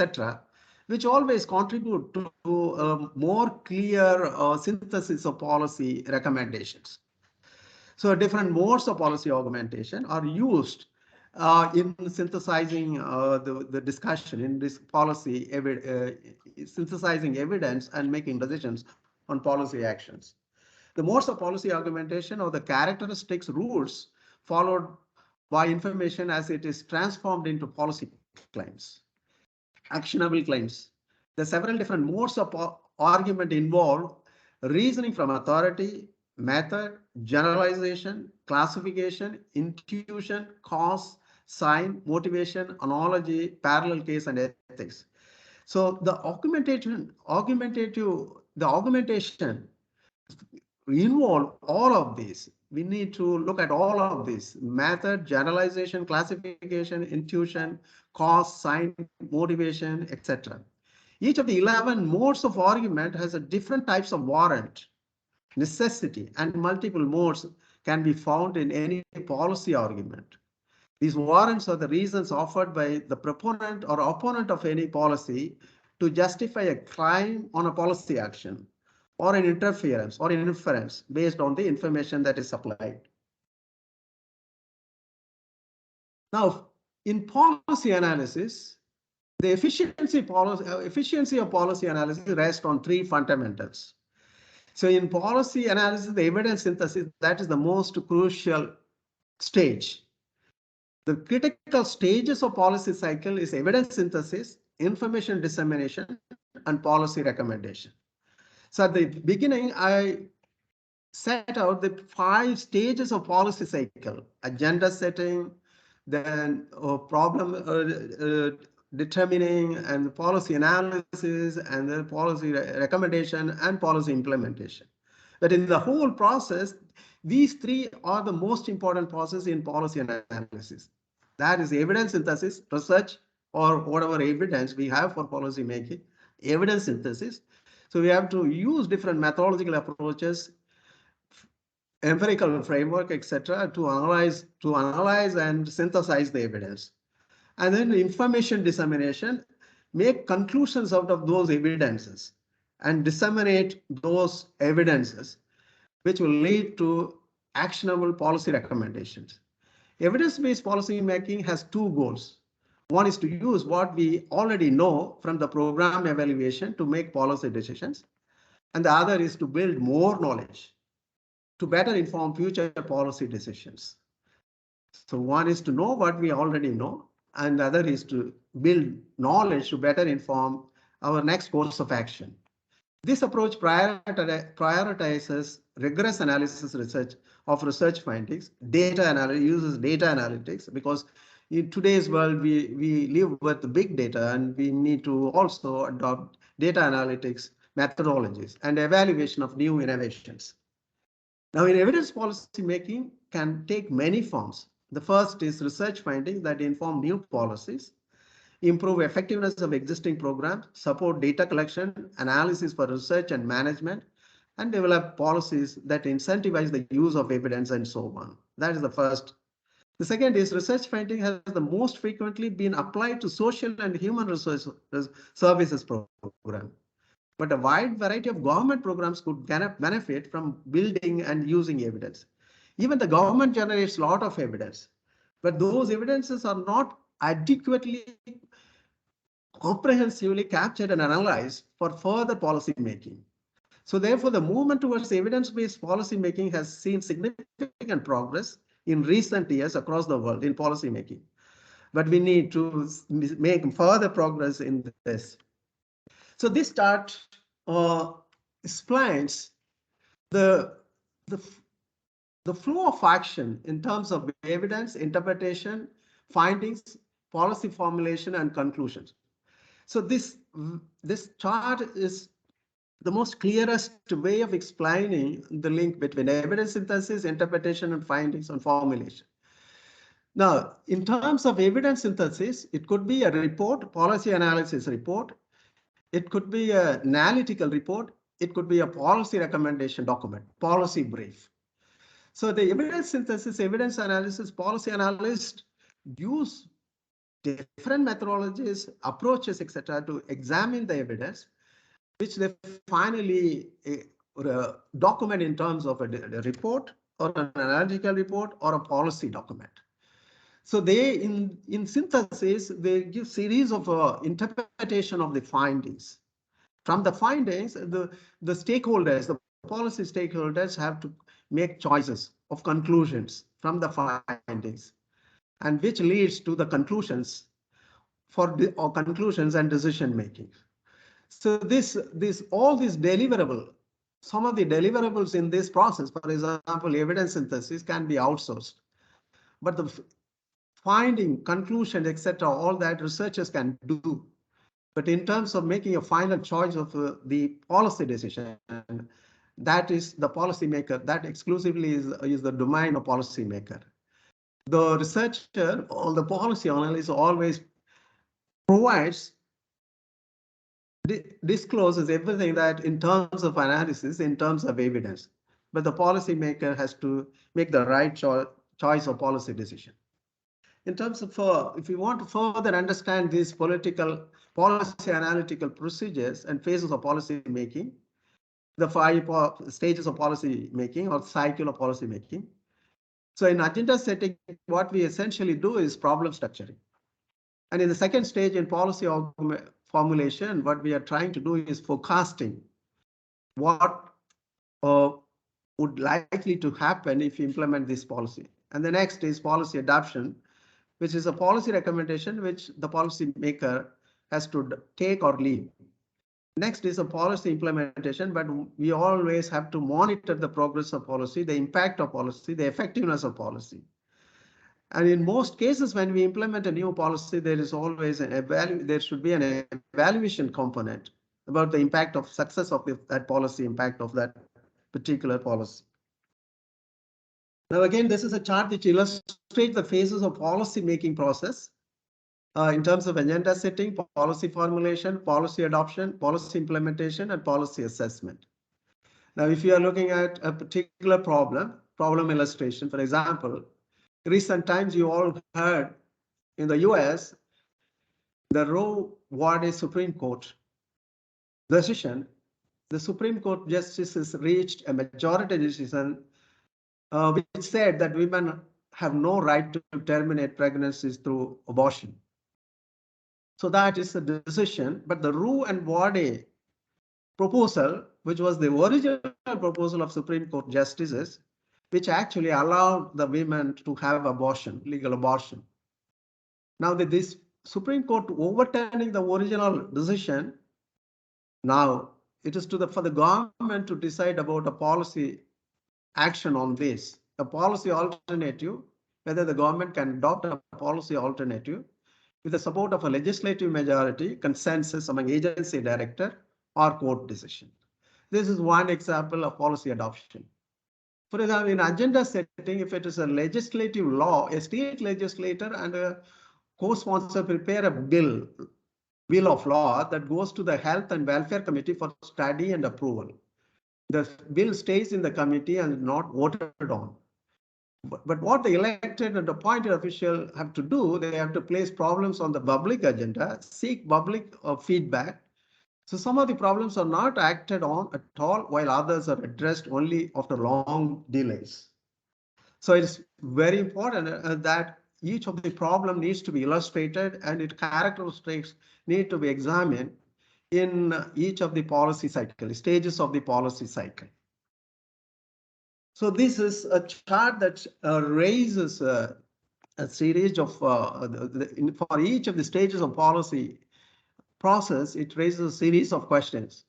etc., which always contribute to a more clear synthesis of policy recommendations. So different modes of policy augmentation are used in synthesizing the discussion in this policy, synthesizing evidence and making decisions on policy actions. The modes of policy augmentation are the characteristics rules followed by information as it is transformed into policy claims, actionable claims. The several different modes of argument involve reasoning from authority, method, generalization, classification, intuition, cause, sign, motivation, analogy, parallel case, and ethics. So the augmentation involve all of these. We need to look at all of this: method, generalization, classification, intuition, cause, sign, motivation, etc. Each of the 11 modes of argument has a different types of warrant, necessity, and multiple modes can be found in any policy argument. These warrants are the reasons offered by the proponent or opponent of any policy to justify a claim on a policy action, or an interference or an inference based on the information that is supplied. Now, in policy analysis, the efficiency of policy analysis rests on three fundamentals. So in policy analysis, the evidence synthesis, that is the most crucial stage. The critical stages of policy cycle is evidence synthesis, information dissemination, and policy recommendation. So at the beginning, I set out the 5 stages of policy cycle: agenda setting, then problem determining, and policy analysis, and then policy recommendation and policy implementation. But in the whole process, these 3 are the most important process in policy analysis. That is evidence synthesis, research, or whatever evidence we have for policy making, evidence synthesis. So we have to use different methodological approaches, empirical framework, etc., to analyze and synthesize the evidence. And then the information dissemination, make conclusions out of those evidences and disseminate those evidences, which will lead to actionable policy recommendations. Evidence-based policy making has 2 goals. One is to use what we already know from the program evaluation to make policy decisions. And the other is to build more knowledge to better inform future policy decisions. So one is to know what we already know, and the other is to build knowledge to better inform our next course of action. This approach prioritizes rigorous analysis research of research findings, uses data analytics, because in today's world, we live with big data, and we need to also adopt data analytics methodologies and evaluation of new innovations. Now, in evidence policy making can take many forms. The first is research findings that inform new policies, improve effectiveness of existing programs, support data collection, analysis for research and management, and develop policies that incentivize the use of evidence and so on. That is the first. The second is research finding has the most frequently been applied to social and human resource services program. But a wide variety of government programs could benefit from building and using evidence. Even the government generates a lot of evidence, but those evidences are not adequately comprehensively captured and analyzed for further policy making. So therefore, the movement towards evidence-based policy making has seen significant progress in recent years across the world in policy making. But we need to make further progress in this. So this chart explains the flow of action in terms of evidence, interpretation, findings, policy formulation, and conclusions. So this chart is the most clearest way of explaining the link between evidence synthesis, interpretation, and findings and formulation. Now, in terms of evidence synthesis, it could be a report, policy analysis report. It could be an analytical report. It could be a policy recommendation document, policy brief. So the evidence synthesis, evidence analysis, policy analysts use different methodologies, approaches, etc., to examine the evidence, which they finally document in terms of a report or an analytical report or a policy document. So they, in synthesis, they give series of interpretation of the findings. From the findings, the stakeholders, the policy stakeholders have to make choices of conclusions from the findings, and which leads to the conclusions or conclusions and decision making. So all these deliverable, some of the deliverables in this process, for example, evidence synthesis can be outsourced, but the finding, conclusion, etc., all that researchers can do. But in terms of making a final choice of the policy decision, that is the policymaker, that exclusively is the domain of policymaker. The researcher or the policy analyst always provides, discloses everything that in terms of analysis, in terms of evidence, but the policymaker has to make the right choice of policy decision. In terms of, if we want to further understand these policy analytical procedures and phases of policy making, the 5 stages of policy making or cycle of policy making. So in agenda setting, what we essentially do is problem structuring. And in the second stage in policy formulation, what we are trying to do is forecasting what would likely to happen if you implement this policy. And the next is policy adoption, which is a policy recommendation which the policy maker has to take or leave. Next is a policy implementation, but we always have to monitor the progress of policy, the impact of policy, the effectiveness of policy. And in most cases, when we implement a new policy, there is always there should be an evaluation component about the impact of success of that policy, impact of that particular policy. Now, again, this is a chart which illustrates the phases of policy making process in terms of agenda setting, policy formulation, policy adoption, policy implementation, and policy assessment. Now, if you are looking at a particular problem illustration, for example, recent times you all heard in the US, the Roe Wade Supreme Court decision, the Supreme Court justices reached a majority decision which said that women have no right to terminate pregnancies through abortion. So that is a decision, but the Roe and Wade proposal, which was the original proposal of Supreme Court justices, which actually allowed the women to have abortion, legal abortion. Now this Supreme Court overturning the original decision, now it is for the government to decide about a policy action on this, a policy alternative, whether the government can adopt a policy alternative with the support of a legislative majority, consensus among agency director or court decision. This is one example of policy adoption. For example, in agenda setting, if it is a legislative law, a state legislator and a co-sponsor prepare a bill of law that goes to the Health and Welfare Committee for study and approval. The bill stays in the committee and not voted on. But what the elected and appointed official have to do, they have to place problems on the public agenda, seek public feedback. So some of the problems are not acted on at all, while others are addressed only after long delays. So it's very important that each of the problem needs to be illustrated and its characteristics need to be examined in each of the policy cycle, stages of the policy cycle. So this is a chart that raises a series of, for each of the stages of policy process, it raises a series of questions.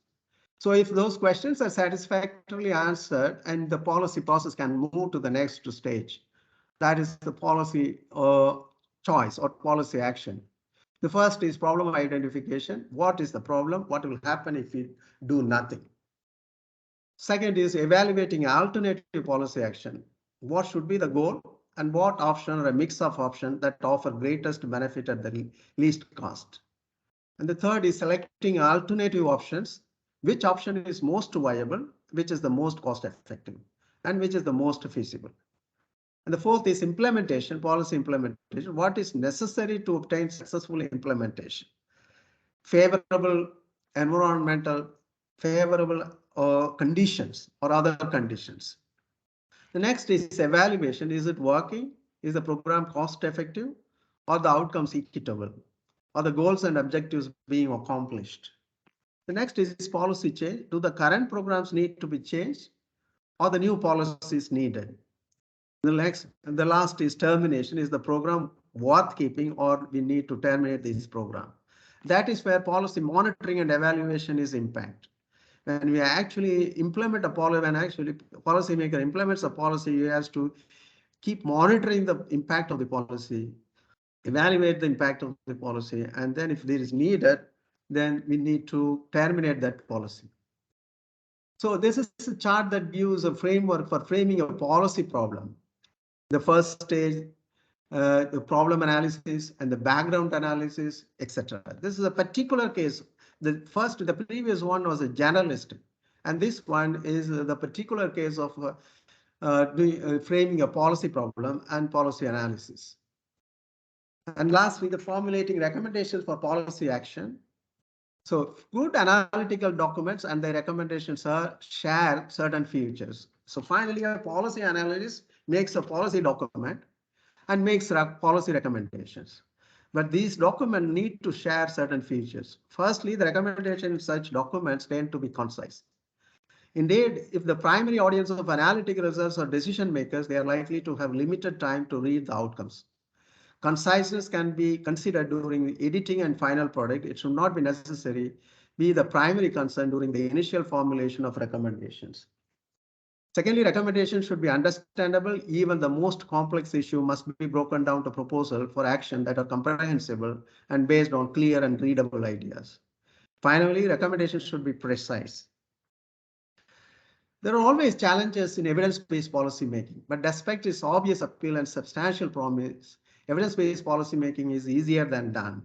So if those questions are satisfactorily answered and the policy process can move to the next stage, that is the policy choice or policy action. The first is problem identification. What is the problem? What will happen if we do nothing? Second is evaluating alternative policy action. What should be the goal and what option or a mix of options that offer greatest benefit at the least cost? And the third is selecting alternative options. Which option is most viable, which is the most cost effective, and which is the most feasible. And the fourth is implementation, policy implementation. What is necessary to obtain successful implementation? Favorable environmental, favorable conditions or other conditions. The next is evaluation. Is it working? Is the program cost effective? Or the outcomes equitable? Are the goals and objectives being accomplished? The next is policy change. Do the current programs need to be changed or the new policies needed? The last is termination. Is the program worth keeping or we need to terminate this program? That is where policy monitoring and evaluation is impact. When we actually implement a policy, when actually policymaker implements a policy, he has to keep monitoring the impact of the policy, evaluate the impact of the policy, and then if there is needed, then we need to terminate that policy. So this is a chart that gives a framework for framing a policy problem. The first stage, the problem analysis and the background analysis, etc. This is a particular case. The previous one was a generalist, and this one is the particular case of framing a policy problem and policy analysis. And lastly, the formulating recommendations for policy action. So good analytical documents and their recommendations share certain features. So finally, a policy analyst makes a policy document and makes policy recommendations. But these documents need to share certain features. Firstly, the recommendations in such documents tend to be concise. Indeed, if the primary audience of analytical results are decision makers, they are likely to have limited time to read the outcomes. Conciseness can be considered during the editing and final product. It should not be necessary be the primary concern during the initial formulation of recommendations. Secondly, recommendations should be understandable. Even the most complex issue must be broken down to proposals for action that are comprehensible and based on clear and readable ideas. Finally, recommendations should be precise. There are always challenges in evidence-based policy making, but despite its obvious appeal and substantial promise, evidence-based policy making is easier than done.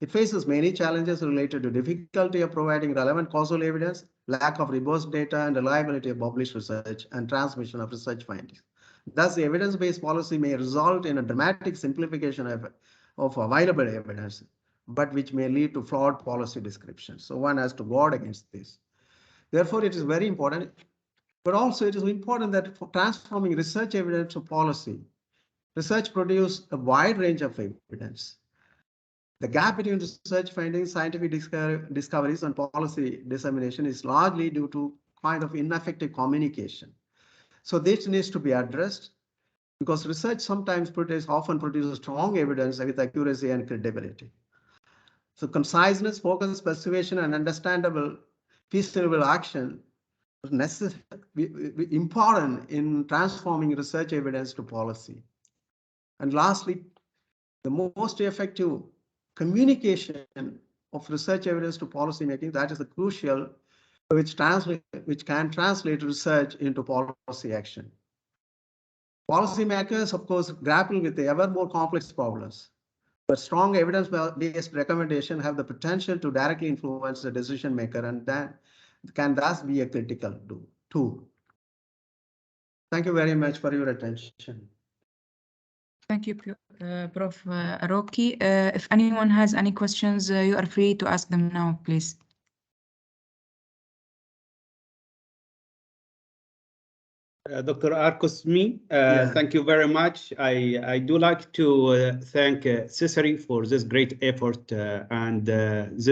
It faces many challenges related to difficulty of providing relevant causal evidence, lack of robust data, and reliability of published research and transmission of research findings. Thus, the evidence-based policy may result in a dramatic simplification of available evidence, but which may lead to flawed policy descriptions. So one has to guard against this. Therefore, it is very important, but also it is important that for transforming research evidence to policy, research produces a wide range of evidence. The gap between research findings, scientific discoveries, and policy dissemination is largely due to kind of ineffective communication. So this needs to be addressed because research sometimes often produces strong evidence with accuracy and credibility. So conciseness, focus, persuasion, and understandable, feasible action are necessary, important in transforming research evidence to policy. And lastly, the most effective communication of research evidence to policy making, that is the crucial, which can translate research into policy action. Policymakers, of course, grapple with the ever more complex problems, but strong evidence-based recommendations have the potential to directly influence the decision maker, and that can thus be a critical tool. Thank you very much for your attention. Thank you, Prof. Aroki. If anyone has any questions, you are free to ask them now, please. Dr. Arcosmi, thank you very much. I do like to thank Cesare for this great effort and this